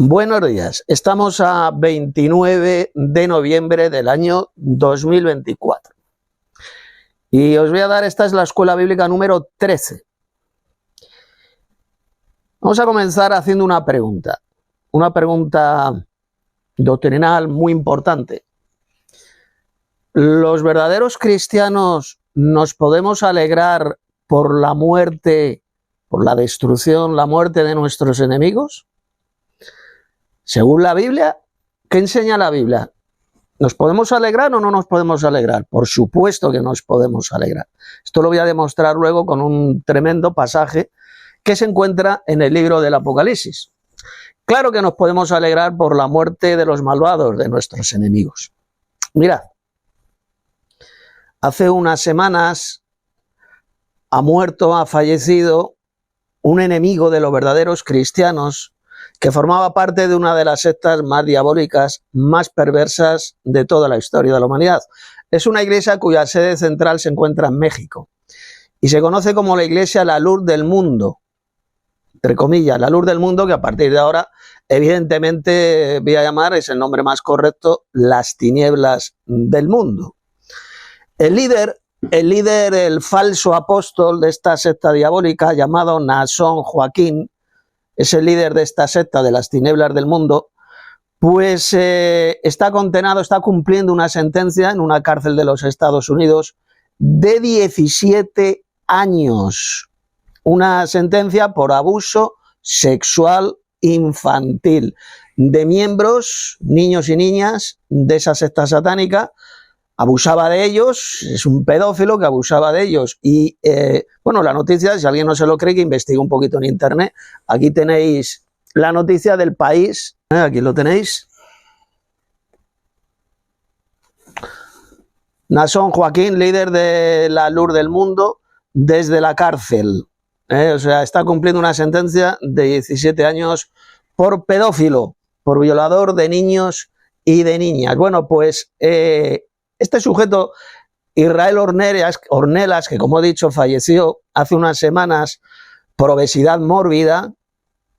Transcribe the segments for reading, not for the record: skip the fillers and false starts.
Buenos días, estamos a 29 de noviembre del año 2024 y os voy a dar, esta es la escuela bíblica número 13. Vamos a comenzar haciendo una pregunta doctrinal muy importante. ¿Los verdaderos cristianos nos podemos alegrar por la muerte, por la destrucción, la muerte de nuestros enemigos? Según la Biblia, ¿qué enseña la Biblia? ¿Nos podemos alegrar o no nos podemos alegrar? Por supuesto que nos podemos alegrar. Esto lo voy a demostrar luego con un tremendo pasaje que se encuentra en el libro del Apocalipsis. Claro que nos podemos alegrar por la muerte de los malvados, de nuestros enemigos. Mirad, hace unas semanas ha fallecido un enemigo de los verdaderos cristianos que formaba parte de una de las sectas más diabólicas, más perversas de toda la historia de la humanidad. Es una iglesia cuya sede central se encuentra en México y se conoce como la iglesia La Luz del Mundo, entre comillas, La Luz del Mundo, que a partir de ahora evidentemente voy a llamar, es el nombre más correcto, Las Tinieblas del Mundo. El líder, el falso apóstol de esta secta diabólica, llamado Naasón Joaquín, es el líder de esta secta de las tinieblas del mundo, pues está condenado, está cumpliendo una sentencia en una cárcel de los Estados Unidos de 17 años. Una sentencia por abuso sexual infantil de miembros, niños y niñas, de esa secta satánica. Abusaba de ellos, es un pedófilo que abusaba de ellos. Y bueno, la noticia, si alguien no se lo cree, que investigue un poquito en internet. Aquí tenéis la noticia del País, aquí lo tenéis. Naasón Joaquín, líder de La Luz del Mundo, desde la cárcel. O sea, está cumpliendo una sentencia de 17 años por pedófilo, por violador de niños y de niñas. Bueno, pues este sujeto, Israel Ornelas, que como he dicho falleció hace unas semanas por obesidad mórbida,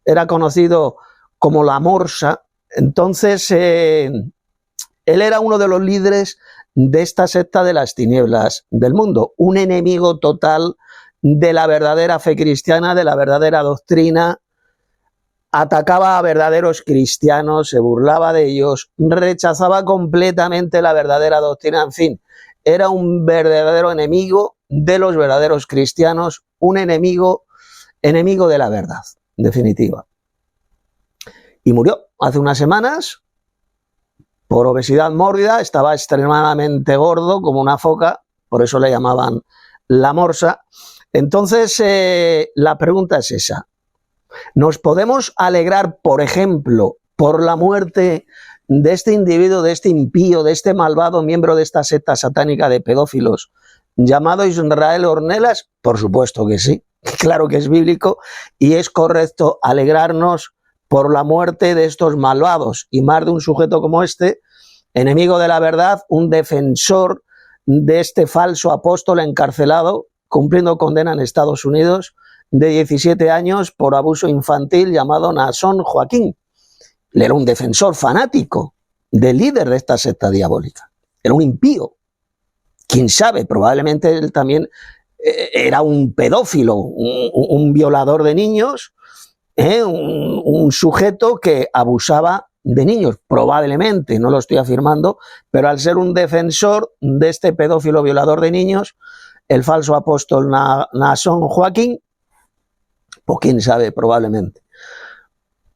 era conocido como la Morsa. Entonces él era uno de los líderes de esta secta de las tinieblas del mundo, un enemigo total de la verdadera fe cristiana, de la verdadera doctrina. Atacaba a verdaderos cristianos, se burlaba de ellos, rechazaba completamente la verdadera doctrina, en fin, era un verdadero enemigo de los verdaderos cristianos, un enemigo de la verdad, en definitiva. Y murió hace unas semanas por obesidad mórbida, estaba extremadamente gordo como una foca, por eso le llamaban la Morsa. Entonces la pregunta es esa. ¿Nos podemos alegrar, por ejemplo, por la muerte de este individuo, de este impío, de este malvado miembro de esta secta satánica de pedófilos llamado Israel Ornelas? Por supuesto que sí, claro que es bíblico y es correcto alegrarnos por la muerte de estos malvados, y más de un sujeto como este, enemigo de la verdad, un defensor de este falso apóstol encarcelado, cumpliendo condena en Estados Unidos, de 17 años por abuso infantil, llamado Naasón Joaquín. Él era un defensor fanático del líder de esta secta diabólica. Era un impío. Quién sabe, probablemente él también era un pedófilo, un violador de niños, un sujeto que abusaba de niños, probablemente, no lo estoy afirmando, pero al ser un defensor de este pedófilo violador de niños, el falso apóstol Naasón Joaquín, pues quién sabe, probablemente.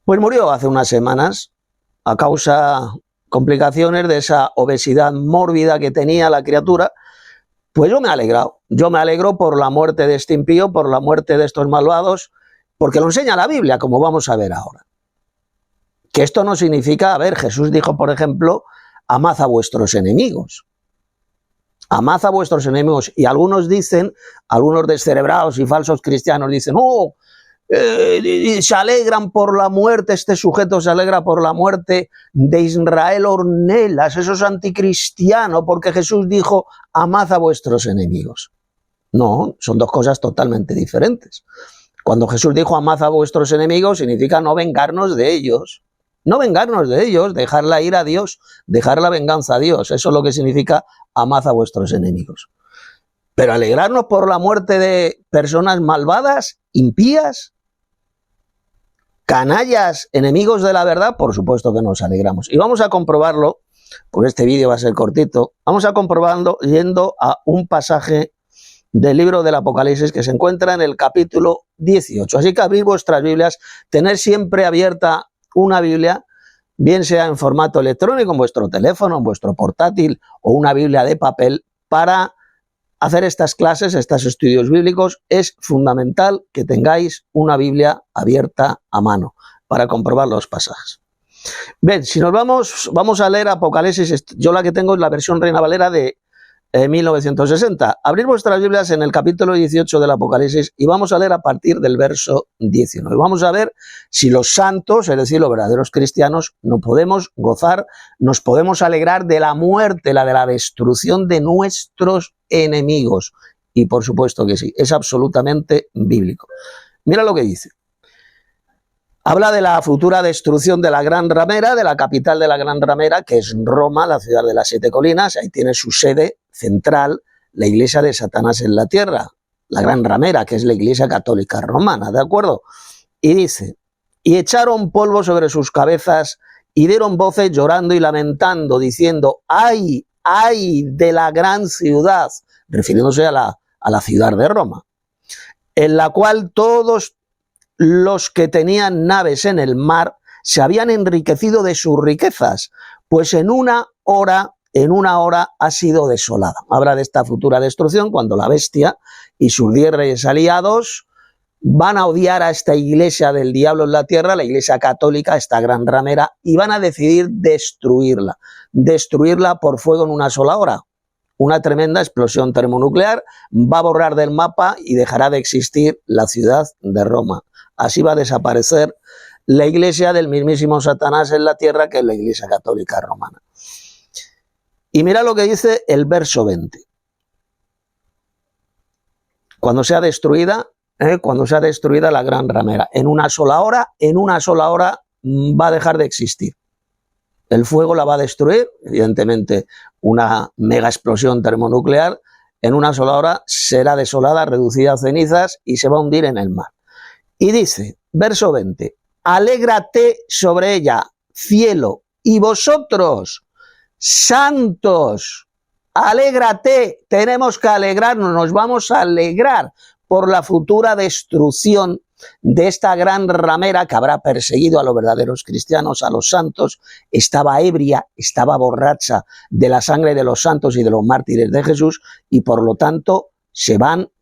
Pues murió hace unas semanas a causa complicaciones de esa obesidad mórbida que tenía la criatura. Pues yo me he alegrado. Yo me alegro por la muerte de este impío, por la muerte de estos malvados, porque lo enseña la Biblia, como vamos a ver ahora. Que esto no significa, a ver, Jesús dijo, por ejemplo, amad a vuestros enemigos. Amad a vuestros enemigos. Y algunos dicen, algunos descerebrados y falsos cristianos dicen, oh, se alegran por la muerte, este sujeto se alegra por la muerte de Israel Ornelas, eso es anticristiano, porque Jesús dijo, amad a vuestros enemigos. No, son dos cosas totalmente diferentes. Cuando Jesús dijo amad a vuestros enemigos, significa no vengarnos de ellos. no vengarnos de ellos, dejar la ira a Dios, dejar la venganza a Dios. Eso es lo que significa amad a vuestros enemigos. Pero alegrarnos por la muerte de personas malvadas, impías, canallas, enemigos de la verdad, por supuesto que nos alegramos. Y vamos a comprobarlo, porque este vídeo va a ser cortito, vamos a comprobarlo yendo a un pasaje del libro del Apocalipsis que se encuentra en el capítulo 18. Así que abrid vuestras Biblias, tener siempre abierta una Biblia, bien sea en formato electrónico, en vuestro teléfono, en vuestro portátil o una Biblia de papel. Para hacer estas clases, estos estudios bíblicos, es fundamental que tengáis una Biblia abierta a mano para comprobar los pasajes. Bien, si nos vamos a leer Apocalipsis. Yo la que tengo es la versión Reina Valera de 1960. Abrid vuestras Biblias en el capítulo 18 del Apocalipsis y vamos a leer a partir del verso 19. Vamos a ver si los santos, es decir, los verdaderos cristianos, nos podemos gozar, nos podemos alegrar de la muerte, de la destrucción de nuestros enemigos. Y por supuesto que sí, es absolutamente bíblico. Mira lo que dice. Habla de la futura destrucción de la Gran Ramera, de la capital de la Gran Ramera, que es Roma, la ciudad de las 7 colinas. Ahí tiene su sede central, la iglesia de Satanás en la tierra, la Gran Ramera, que es la iglesia católica romana, ¿de acuerdo? Y dice, y echaron polvo sobre sus cabezas y dieron voces llorando y lamentando, diciendo, ¡ay, ay de la gran ciudad! Refiriéndose a la ciudad de Roma, en la cual todos los que tenían naves en el mar se habían enriquecido de sus riquezas, pues en una hora ha sido desolada. Habla de esta futura destrucción cuando la bestia y sus 10 reyes aliados van a odiar a esta iglesia del diablo en la tierra, la iglesia católica, esta Gran Ramera, y van a decidir destruirla por fuego en una sola hora. Una tremenda explosión termonuclear va a borrar del mapa y dejará de existir la ciudad de Roma. Así va a desaparecer la iglesia del mismísimo Satanás en la tierra, que es la iglesia católica romana. Y mira lo que dice el verso 20. Cuando sea destruida la Gran Ramera, en una sola hora va a dejar de existir. El fuego la va a destruir, evidentemente una mega explosión termonuclear, en una sola hora será desolada, reducida a cenizas y se va a hundir en el mar. Y dice, verso 20, alégrate sobre ella, cielo, y vosotros, santos, alégrate, tenemos que alegrarnos, nos vamos a alegrar por la futura destrucción de esta Gran Ramera que habrá perseguido a los verdaderos cristianos, a los santos. Estaba ebria, estaba borracha de la sangre de los santos y de los mártires de Jesús, y por lo tanto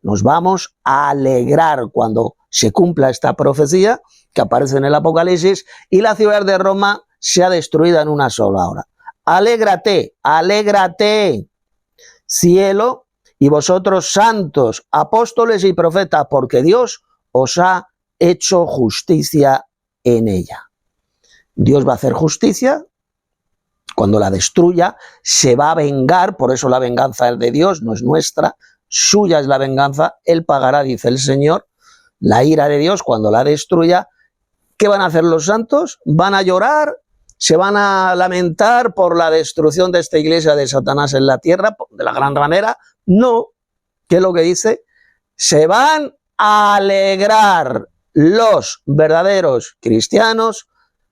nos vamos a alegrar cuando se cumpla esta profecía que aparece en el Apocalipsis y la ciudad de Roma sea destruida en una sola hora. Alégrate, alégrate, cielo, y vosotros santos, apóstoles y profetas, porque Dios os ha hecho justicia en ella. Dios va a hacer justicia cuando la destruya, se va a vengar, por eso la venganza es de Dios, no es nuestra, suya es la venganza, Él pagará, dice el Señor, la ira de Dios cuando la destruya. ¿Qué van a hacer los santos? ¿Van a llorar? ¿Se van a lamentar por la destrucción de esta iglesia de Satanás en la tierra, de la Gran Ramera? No. ¿Qué es lo que dice? Se van a alegrar. Los verdaderos cristianos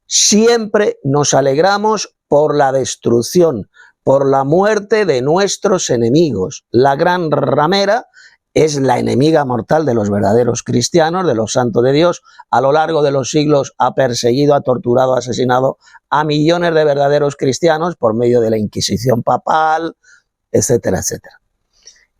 siempre nos alegramos por la destrucción, por la muerte de nuestros enemigos. La Gran Ramera es la enemiga mortal de los verdaderos cristianos, de los santos de Dios. A lo largo de los siglos ha perseguido, ha torturado, ha asesinado a millones de verdaderos cristianos por medio de la Inquisición papal, etcétera, etcétera.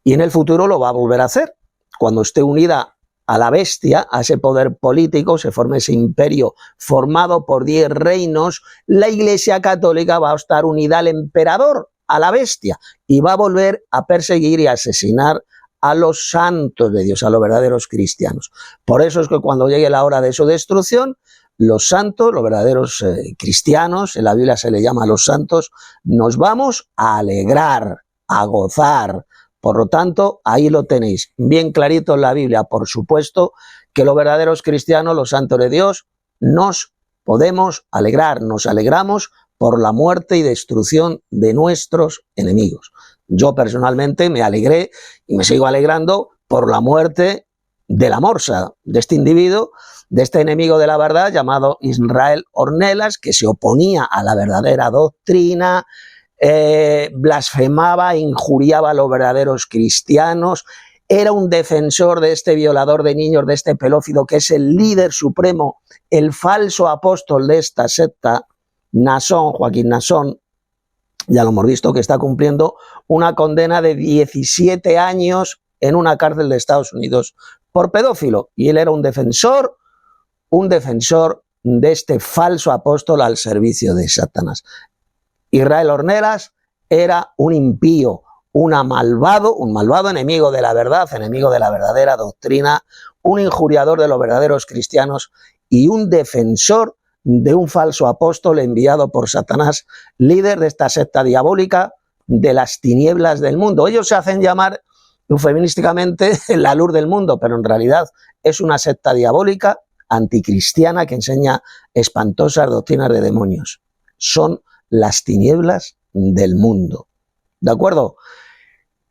Y en el futuro lo va a volver a hacer. Cuando esté unida a la bestia, a ese poder político, se forme ese imperio formado por 10 reinos, la Iglesia Católica va a estar unida al emperador, a la bestia, y va a volver a perseguir y a asesinar a los santos de Dios, a los verdaderos cristianos. Por eso es que cuando llegue la hora de su destrucción, los santos, los verdaderos cristianos, en la Biblia se le llama a los santos, nos vamos a alegrar, a gozar. Por lo tanto, ahí lo tenéis, bien clarito en la Biblia, por supuesto, que los verdaderos cristianos, los santos de Dios, nos podemos alegrar, nos alegramos por la muerte y destrucción de nuestros enemigos. Yo personalmente me alegré y me sigo alegrando por la muerte de la morsa, de este individuo, de este enemigo de la verdad llamado Israel Ornelas, que se oponía a la verdadera doctrina, blasfemaba, injuriaba a los verdaderos cristianos, era un defensor de este violador de niños, de este pedófilo, que es el líder supremo, el falso apóstol de esta secta, Naasón, Joaquín Naasón. Ya lo hemos visto, que está cumpliendo una condena de 17 años en una cárcel de Estados Unidos por pedófilo. Y él era un defensor de este falso apóstol al servicio de Satanás. Israel Ornelas era un impío, un malvado enemigo de la verdad, enemigo de la verdadera doctrina, un injuriador de los verdaderos cristianos y un defensor de un falso apóstol enviado por Satanás, líder de esta secta diabólica de las tinieblas del mundo. Ellos se hacen llamar eufemísticamente la luz del mundo, pero en realidad es una secta diabólica anticristiana que enseña espantosas doctrinas de demonios. Son las tinieblas del mundo. ¿De acuerdo?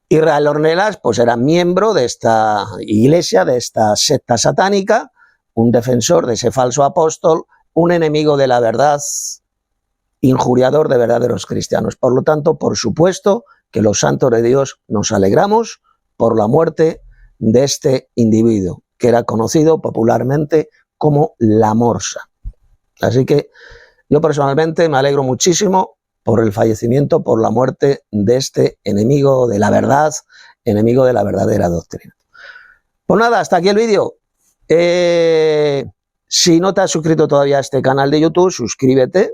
Israel Ornelas pues era miembro de esta iglesia, de esta secta satánica, un defensor de ese falso apóstol, un enemigo de la verdad, injuriador de verdaderos cristianos. Por lo tanto, por supuesto que los santos de Dios nos alegramos por la muerte de este individuo, que era conocido popularmente como la morsa. Así que yo personalmente me alegro muchísimo por el fallecimiento, por la muerte de este enemigo de la verdad, enemigo de la verdadera doctrina. Pues nada, hasta aquí el vídeo. Si no te has suscrito todavía a este canal de YouTube, suscríbete,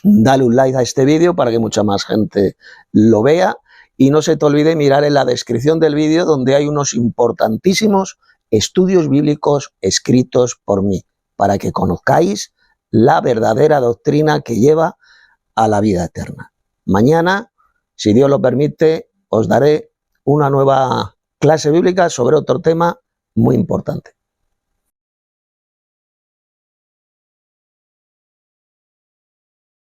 dale un like a este vídeo para que mucha más gente lo vea y no se te olvide mirar en la descripción del vídeo donde hay unos importantísimos estudios bíblicos escritos por mí para que conozcáis la verdadera doctrina que lleva a la vida eterna. Mañana, si Dios lo permite, os daré una nueva clase bíblica sobre otro tema muy importante.